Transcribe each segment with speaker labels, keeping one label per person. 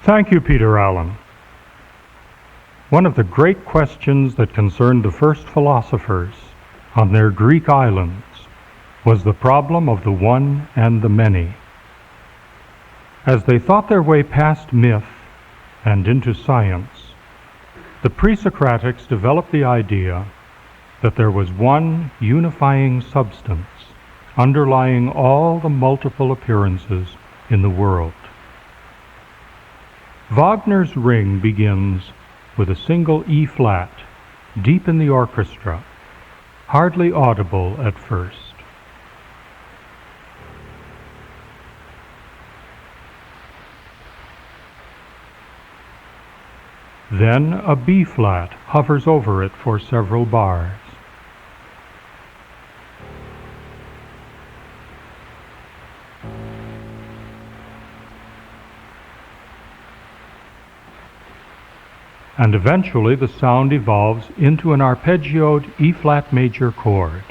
Speaker 1: Thank you, Peter Allen. One of the great questions that concerned the first philosophers on their Greek islands was the problem of the one and the many. As they thought their way past myth and into science, the pre-Socratics developed the idea that there was one unifying substance underlying all the multiple appearances in the world. Wagner's Ring begins with a single E-flat, deep in the orchestra, hardly audible at first. Then a B-flat hovers over it for several bars. And eventually the sound evolves into an arpeggioed E-flat major chord.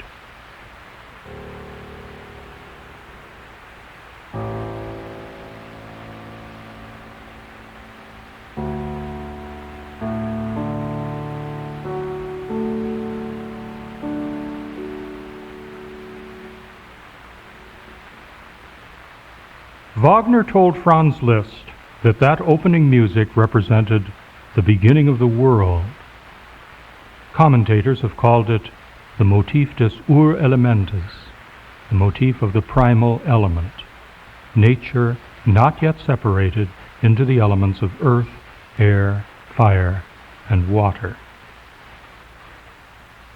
Speaker 1: Wagner told Franz Liszt that opening music represented the beginning of the world. Commentators have called it the motif des Urelementes, the motif of the primal element, nature not yet separated into the elements of earth, air, fire, and water.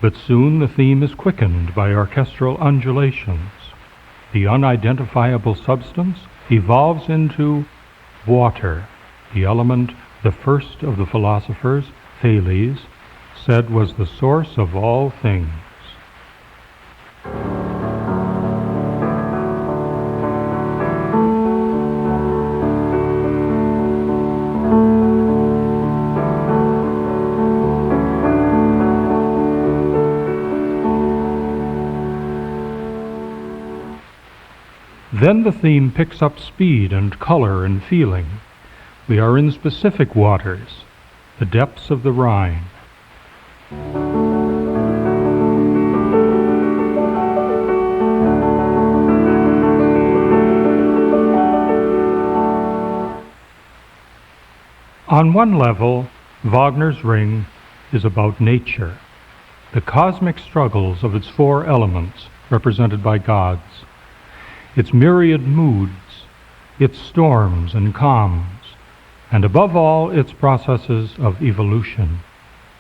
Speaker 1: But soon the theme is quickened by orchestral undulations. The unidentifiable substance evolves into water, the element the first of the philosophers, Thales, said was the source of all things. Then the theme picks up speed and color and feeling. We are in specific waters, the depths of the Rhine. On one level, Wagner's Ring is about nature, the cosmic struggles of its four elements represented by gods, its myriad moods, its storms and calms, and above all its processes of evolution,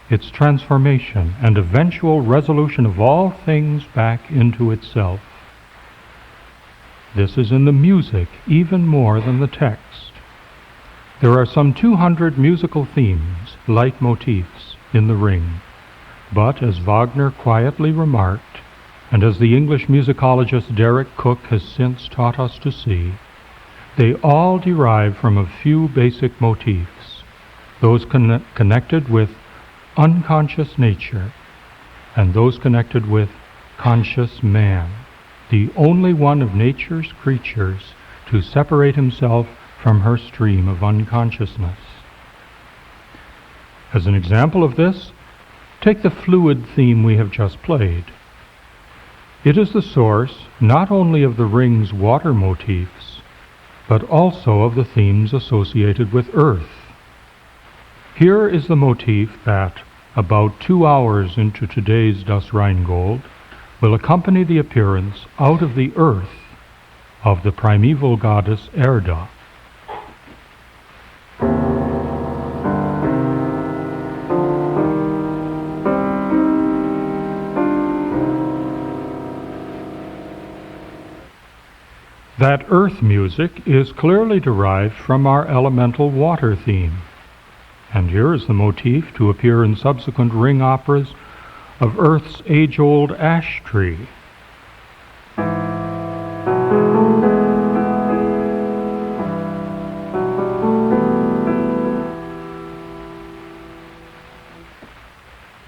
Speaker 1: its transformation and eventual resolution of all things back into itself. This is in the music even more than the text. There are some 200 musical themes, leitmotifs, in the Ring, but as Wagner quietly remarked, and as the English musicologist Derek Cook has since taught us to see, they all derive from a few basic motifs, those connected with unconscious nature and those connected with conscious man, the only one of nature's creatures to separate himself from her stream of unconsciousness. As an example of this, take the fluid theme we have just played. It is the source not only of the Ring's water motifs, but also of the themes associated with earth. Here is the motif that, about 2 hours into today's Das Rheingold, will accompany the appearance out of the earth of the primeval goddess Erda. That earth music is clearly derived from our elemental water theme, and here is the motif to appear in subsequent Ring operas of Earth's age-old ash tree.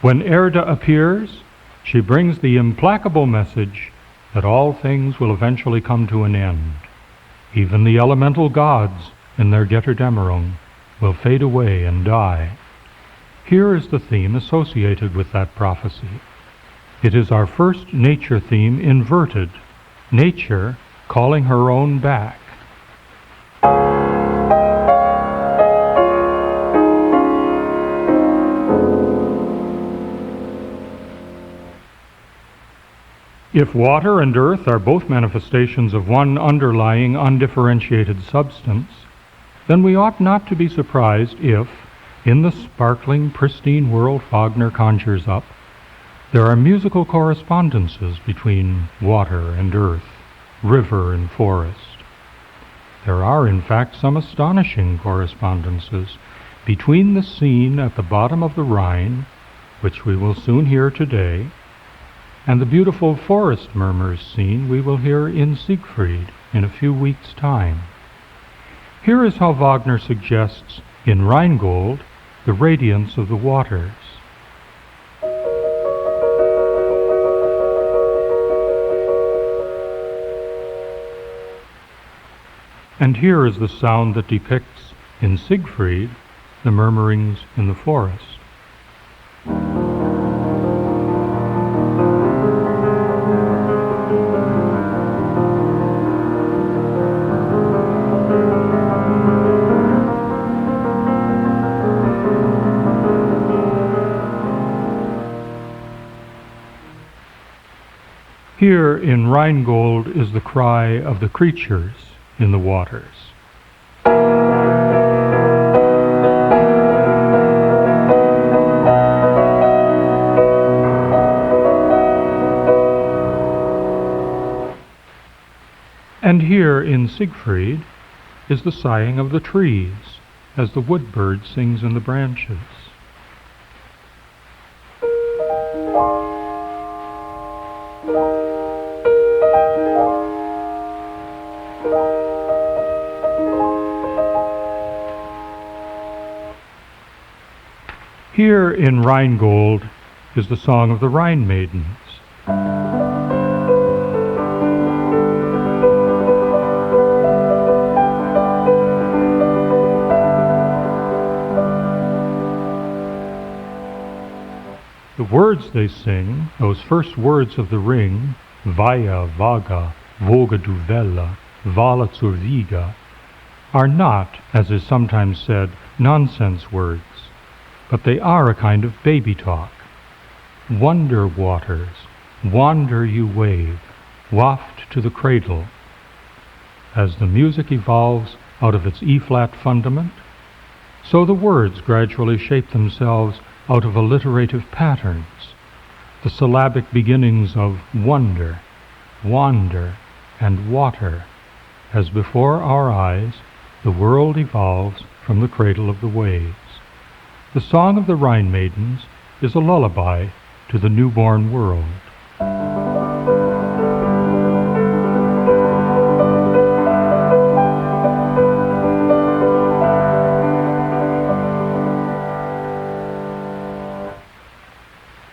Speaker 1: When Erda appears, she brings the implacable message that all things will eventually come to an end, even the elemental gods in their Götterdämmerung, will fade away and die. Here is the theme associated with that prophecy. It is our first nature theme inverted, nature calling her own back. If water and earth are both manifestations of one underlying undifferentiated substance, then we ought not to be surprised if, in the sparkling, pristine world Wagner conjures up, there are musical correspondences between water and earth, river and forest. There are, in fact, some astonishing correspondences between the scene at the bottom of the Rhine, which we will soon hear today, and the beautiful forest murmurs scene we will hear in Siegfried in a few weeks' time. Here is how Wagner suggests in Rheingold the radiance of the waters. And here is the sound that depicts in Siegfried the murmurings in the forest. Here in Rheingold is the cry of the creatures in the waters. And here in Siegfried is the sighing of the trees as the wood bird sings in the branches. Here in Rheingold is the song of the Rhine maidens. The words they sing, those first words of the ring, Weia, Vaga, Woge du Welle, Wale zur Wiege, are not, as is sometimes said, nonsense words, but they are a kind of baby talk. Wonder waters, wander you wave, waft to the cradle. As the music evolves out of its E-flat fundament, so the words gradually shape themselves out of alliterative patterns, the syllabic beginnings of wonder, wander, and water, as before our eyes the world evolves from the cradle of the waves. The song of the Rhine maidens is a lullaby to the newborn world.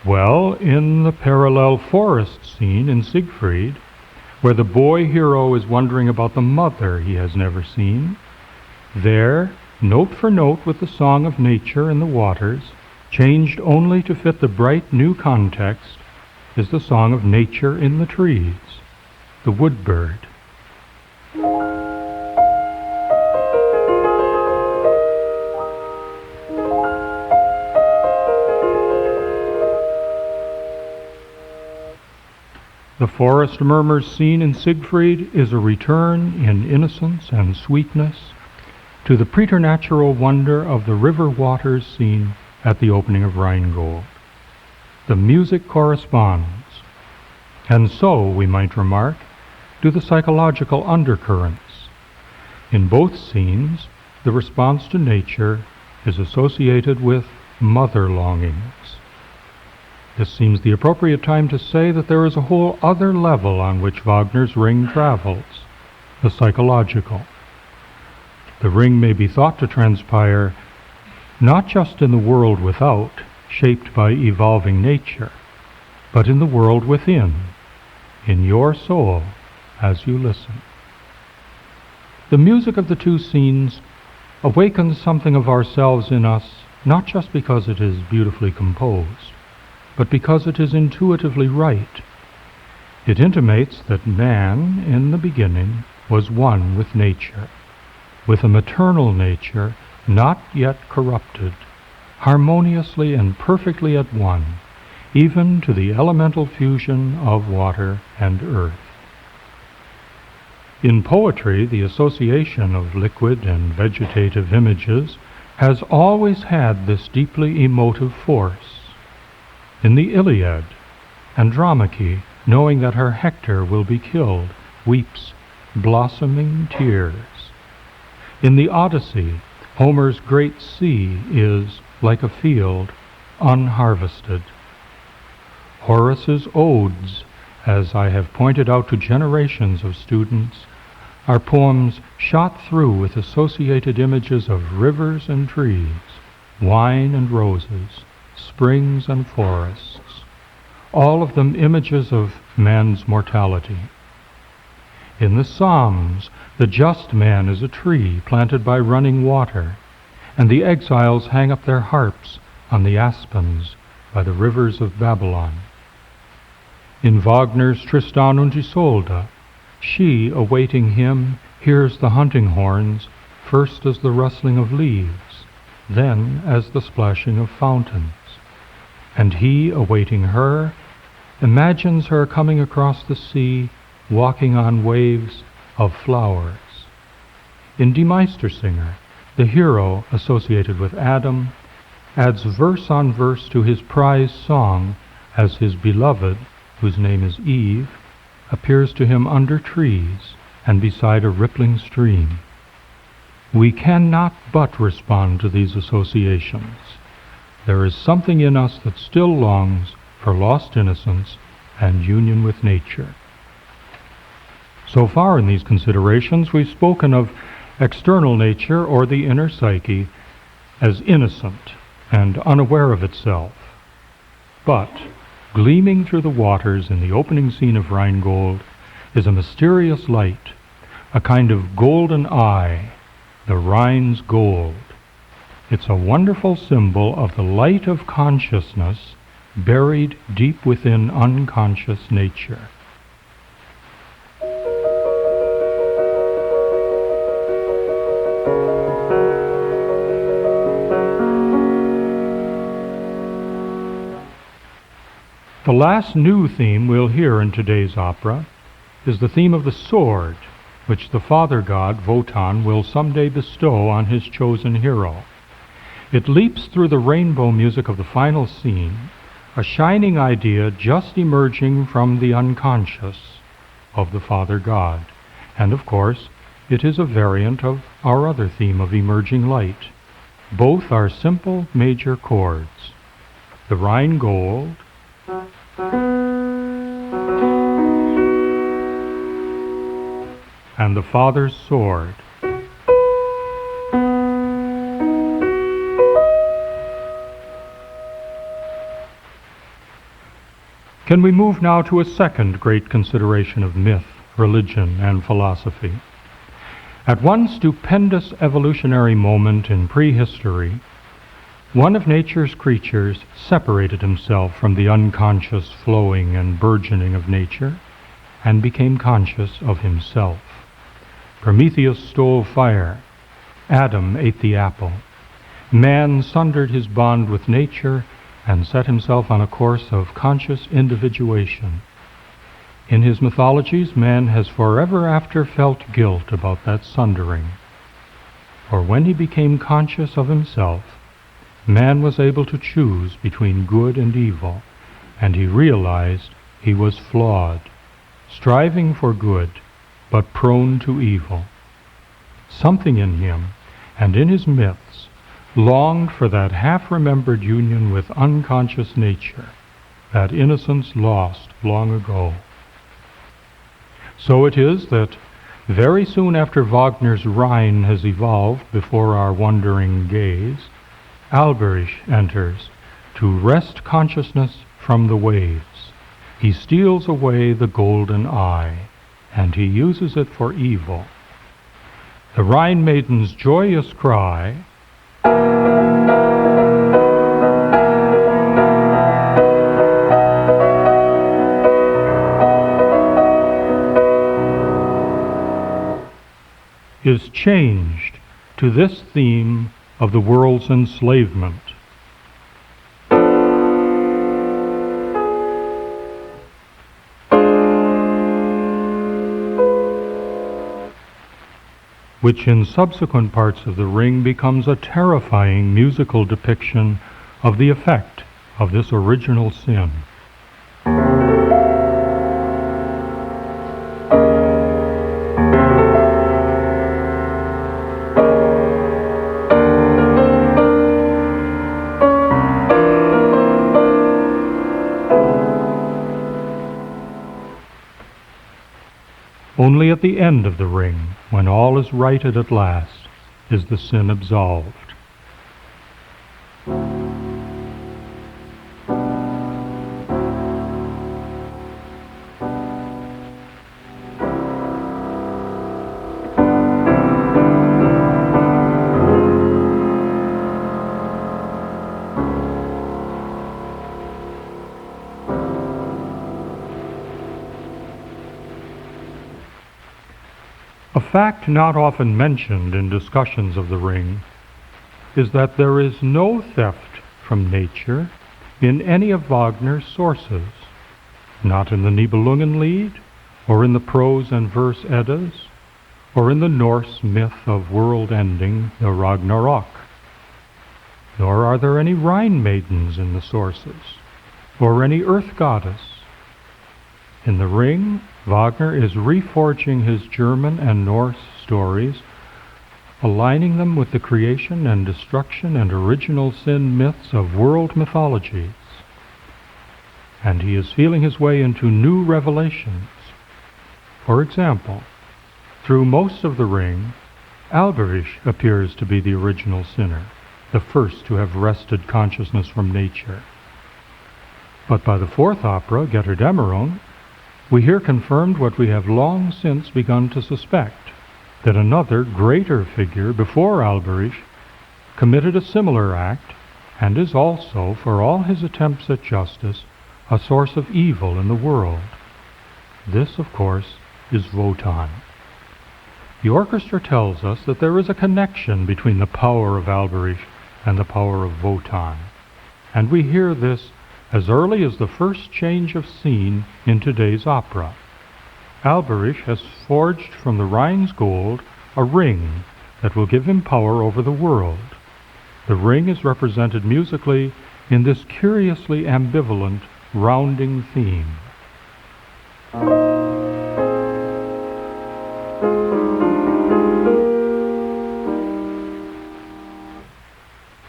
Speaker 1: Well, in the parallel forest scene in Siegfried, where the boy hero is wondering about the mother he has never seen, there, note for note with the song of nature in the waters, changed only to fit the bright new context, is the song of nature in the trees, the wood bird. The forest murmurs scene in Siegfried is a return in innocence and sweetness to the preternatural wonder of the river waters seen at the opening of Rheingold. The music corresponds, and so, we might remark, do the psychological undercurrents. In both scenes, the response to nature is associated with mother longings. This seems the appropriate time to say that there is a whole other level on which Wagner's Ring travels, the psychological. The ring may be thought to transpire not just in the world without, shaped by evolving nature, but in the world within, in your soul, as you listen. The music of the two scenes awakens something of ourselves in us, not just because it is beautifully composed, but because it is intuitively right. It intimates that man, in the beginning, was one with nature, with a maternal nature not yet corrupted, harmoniously and perfectly at one, even to the elemental fusion of water and earth. In poetry, the association of liquid and vegetative images has always had this deeply emotive force. In the Iliad, Andromache, knowing that her Hector will be killed, weeps blossoming tears. In the Odyssey, Homer's great sea is, like a field, unharvested. Horace's odes, as I have pointed out to generations of students, are poems shot through with associated images of rivers and trees, wine and roses, springs and forests, all of them images of man's mortality. In the Psalms, the just man is a tree planted by running water, and the exiles hang up their harps on the aspens by the rivers of Babylon. In Wagner's Tristan und Isolde, she, awaiting him, hears the hunting horns, first as the rustling of leaves, then as the splashing of fountains. And he, awaiting her, imagines her coming across the sea, walking on waves of flowers. In Die Meistersinger, the hero, associated with Adam, adds verse on verse to his prize song as his beloved, whose name is Eve, appears to him under trees and beside a rippling stream. We cannot but respond to these associations. There is something in us that still longs for lost innocence and union with nature. So far in these considerations, we've spoken of external nature, or the inner psyche, as innocent and unaware of itself. But gleaming through the waters in the opening scene of Rheingold is a mysterious light, a kind of golden eye, the Rhine's gold. It's a wonderful symbol of the light of consciousness buried deep within unconscious nature. The last new theme we'll hear in today's opera is the theme of the sword, which the father god, Wotan, will someday bestow on his chosen hero. It leaps through the rainbow music of the final scene, a shining idea just emerging from the unconscious of the father god. And of course, it is a variant of our other theme of emerging light. Both are simple major chords. The Rheingold and the father's sword. Can we move now to a second great consideration of myth, religion, and philosophy? At one stupendous evolutionary moment in prehistory, one of nature's creatures separated himself from the unconscious flowing and burgeoning of nature and became conscious of himself. Prometheus stole fire. Adam ate the apple. Man sundered his bond with nature and set himself on a course of conscious individuation. In his mythologies, man has forever after felt guilt about that sundering. For when he became conscious of himself, man was able to choose between good and evil, and he realized he was flawed, striving for good, but prone to evil. Something in him, and in his myths, longed for that half-remembered union with unconscious nature, that innocence lost long ago. So it is that very soon after Wagner's Rhine has evolved before our wondering gaze, Alberich enters to wrest consciousness from the waves. He steals away the golden eye, and he uses it for evil. The Rhine maiden's joyous cry is changed to this theme of the world's enslavement. Which in subsequent parts of the ring becomes a terrifying musical depiction of the effect of this original sin. Only at the end of the ring, when all is righted at last, is the sin absolved. A fact not often mentioned in discussions of the ring is that there is no theft from nature in any of Wagner's sources, not in the Nibelungenlied, or in the prose and verse Eddas, or in the Norse myth of world-ending, the Ragnarok. Nor are there any Rhine maidens in the sources, or any earth goddess. In the ring, Wagner is reforging his German and Norse stories, aligning them with the creation and destruction and original sin myths of world mythologies. And he is feeling his way into new revelations. For example, through most of the ring, Alberich appears to be the original sinner, the first to have wrested consciousness from nature. But by the fourth opera, Götterdämmerung, we hear confirmed what we have long since begun to suspect, that another, greater figure before Alberich committed a similar act, and is also, for all his attempts at justice, a source of evil in the world. This, of course, is Wotan. The orchestra tells us that there is a connection between the power of Alberich and the power of Wotan, and we hear this as early as the first change of scene in today's opera. Alberich has forged from the Rheingold a ring that will give him power over the world. The ring is represented musically in this curiously ambivalent, rounding theme.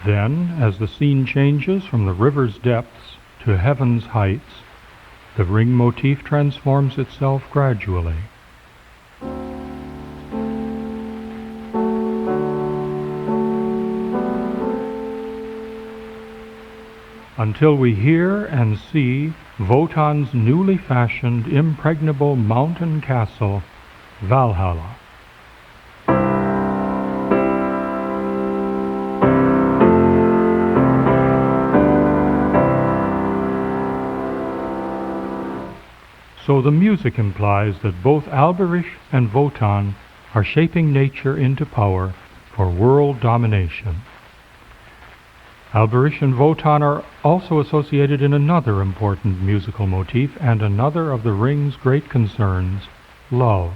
Speaker 1: Then, as the scene changes from the river's depths to heaven's heights, the ring motif transforms itself gradually. Until we hear and see Wotan's newly fashioned, impregnable mountain castle, Valhalla. So the music implies that both Alberich and Wotan are shaping nature into power for world domination. Alberich and Wotan are also associated in another important musical motif and another of the ring's great concerns, love.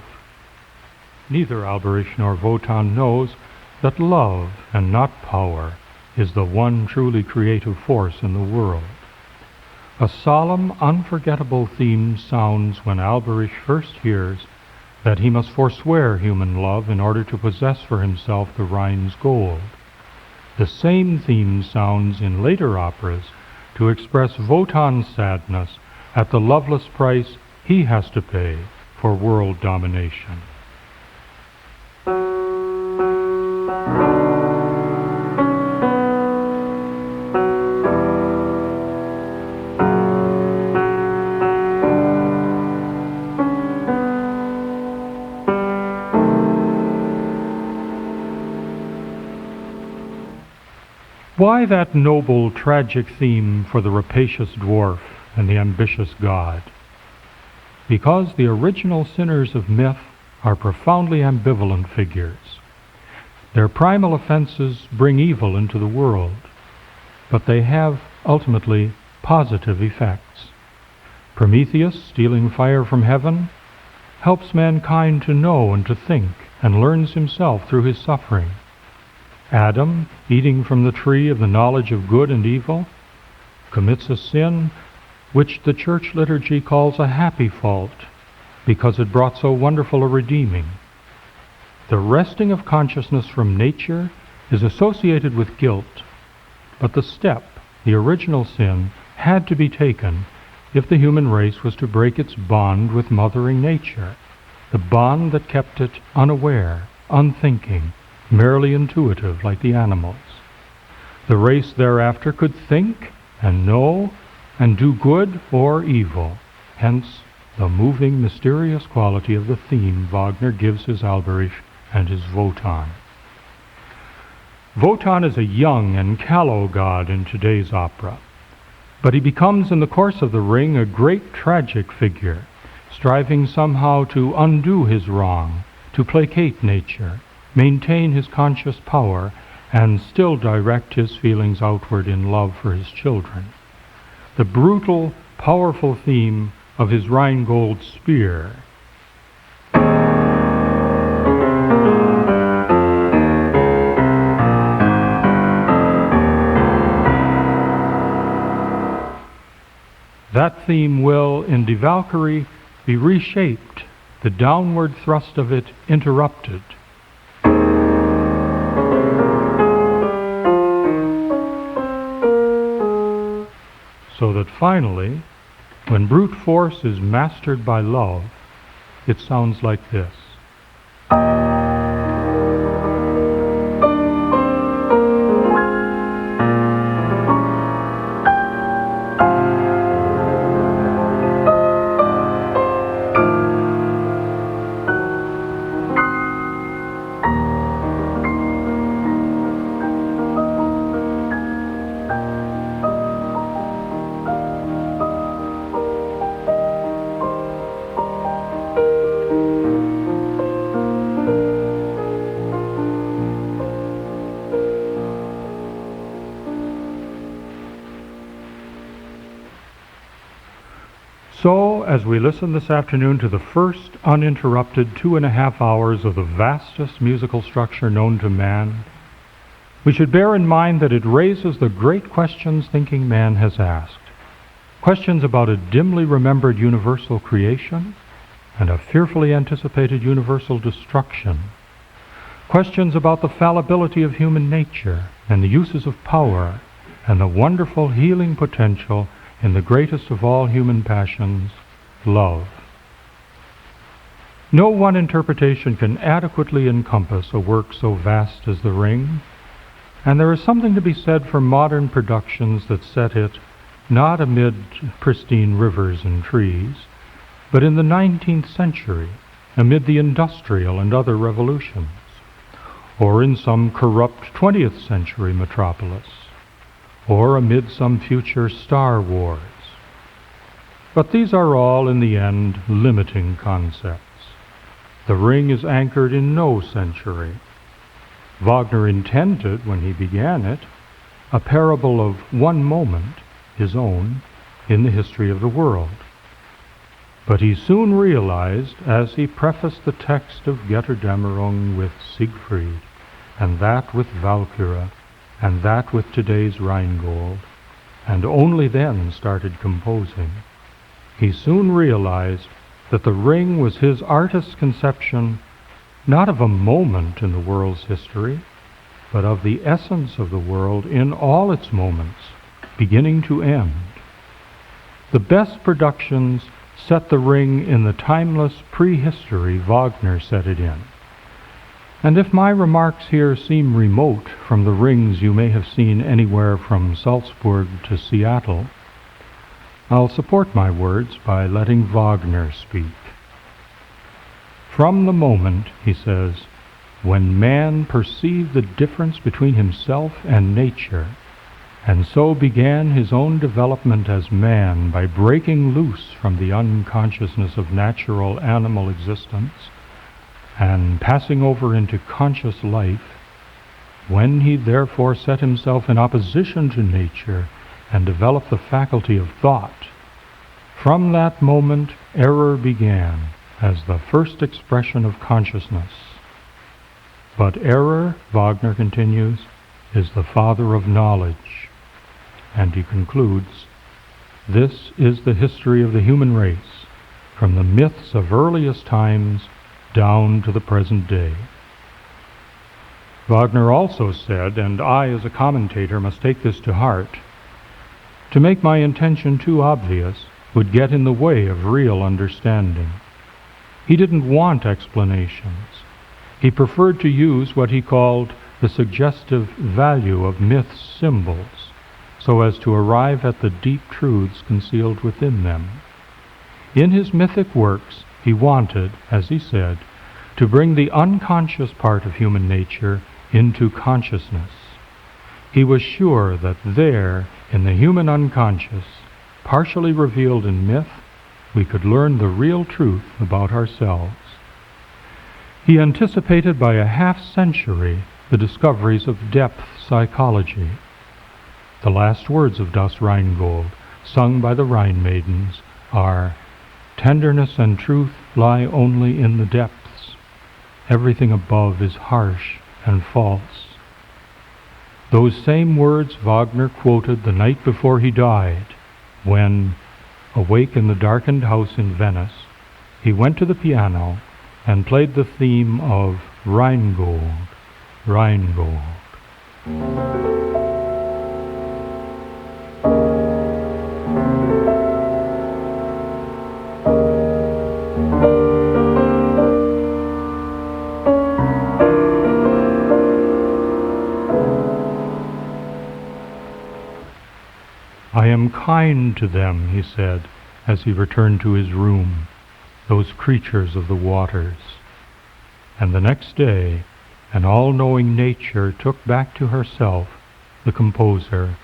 Speaker 1: Neither Alberich nor Wotan knows that love, and not power, is the one truly creative force in the world. A solemn, unforgettable theme sounds when Alberich first hears that he must forswear human love in order to possess for himself the Rhine's gold. The same theme sounds in later operas to express Wotan's sadness at the loveless price he has to pay for world domination. Why that noble, tragic theme for the rapacious dwarf and the ambitious god? Because the original sinners of myth are profoundly ambivalent figures. Their primal offenses bring evil into the world, but they have, ultimately, positive effects. Prometheus, stealing fire from heaven, helps mankind to know and to think, and learns himself through his suffering. Adam, eating from the tree of the knowledge of good and evil, commits a sin which the church liturgy calls a happy fault, because it brought so wonderful a redeeming. The wresting of consciousness from nature is associated with guilt, but the step, the original sin, had to be taken if the human race was to break its bond with mothering nature, the bond that kept it unaware, unthinking, merely intuitive like the animals. The race thereafter could think and know and do good or evil, hence the moving, mysterious quality of the theme Wagner gives his Alberich and his Wotan. Wotan is a young and callow god in today's opera, but he becomes in the course of The Ring a great tragic figure, striving somehow to undo his wrong, to placate nature, maintain his conscious power, and still direct his feelings outward in love for his children. The brutal, powerful theme of his Rheingold spear. That theme will, in Die Valkyrie, be reshaped, the downward thrust of it interrupted. So that finally, when brute force is mastered by love, it sounds like this. So, as we listen this afternoon to the first uninterrupted 2.5 hours of the vastest musical structure known to man, we should bear in mind that it raises the great questions thinking man has asked. Questions about a dimly remembered universal creation and a fearfully anticipated universal destruction. Questions about the fallibility of human nature and the uses of power and the wonderful healing potential in the greatest of all human passions, love. No one interpretation can adequately encompass a work so vast as The Ring, and there is something to be said for modern productions that set it not amid pristine rivers and trees, but in the 19th century, amid the industrial and other revolutions, or in some corrupt 20th century metropolis, or amid some future Star Wars. But these are all, in the end, limiting concepts. The Ring is anchored in no century. Wagner intended, when he began it, a parable of one moment, his own, in the history of the world. But he soon realized, as he prefaced the text of Götterdämmerung with Siegfried, and that with Valkyrie, and that with today's Rheingold, and only then started composing, he soon realized that The Ring was his artist's conception not of a moment in the world's history, but of the essence of the world in all its moments, beginning to end. The best productions set The Ring in the timeless prehistory Wagner set it in. And if my remarks here seem remote from the rings you may have seen anywhere from Salzburg to Seattle, I'll support my words by letting Wagner speak. From the moment, he says, when man perceived the difference between himself and nature, and so began his own development as man by breaking loose from the unconsciousness of natural animal existence and passing over into conscious life. When he therefore set himself in opposition to nature and developed the faculty of thought, from that moment error began as the first expression of consciousness. But error, Wagner continues, is the father of knowledge. And he concludes, this is the history of the human race, from the myths of earliest times down to the present day. Wagner also said, and I as a commentator must take this to heart, to make my intention too obvious would get in the way of real understanding. He didn't want explanations. He preferred to use what he called the suggestive value of myth's symbols, so as to arrive at the deep truths concealed within them. In his mythic works, he wanted, as he said, to bring the unconscious part of human nature into consciousness. He was sure that there, in the human unconscious, partially revealed in myth, we could learn the real truth about ourselves. He anticipated by a half-century the discoveries of depth psychology. The last words of Das Rheingold, sung by the Rhine maidens, are, "Tenderness and truth lie only in the depths. Everything above is harsh and false." Those same words Wagner quoted the night before he died, when, awake in the darkened house in Venice, he went to the piano and played the theme of Rheingold, Rheingold. "I am kind to them," he said, as he returned to his room, "those creatures of the waters." And the next day, an all-knowing nature took back to herself the composer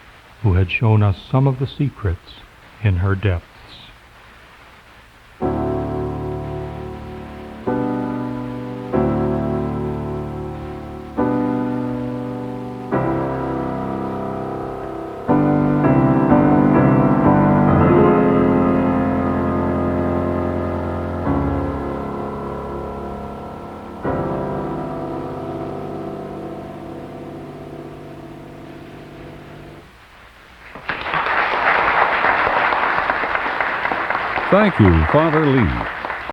Speaker 1: who had shown us some of the secrets in her depths.
Speaker 2: Thank you, Father Lee.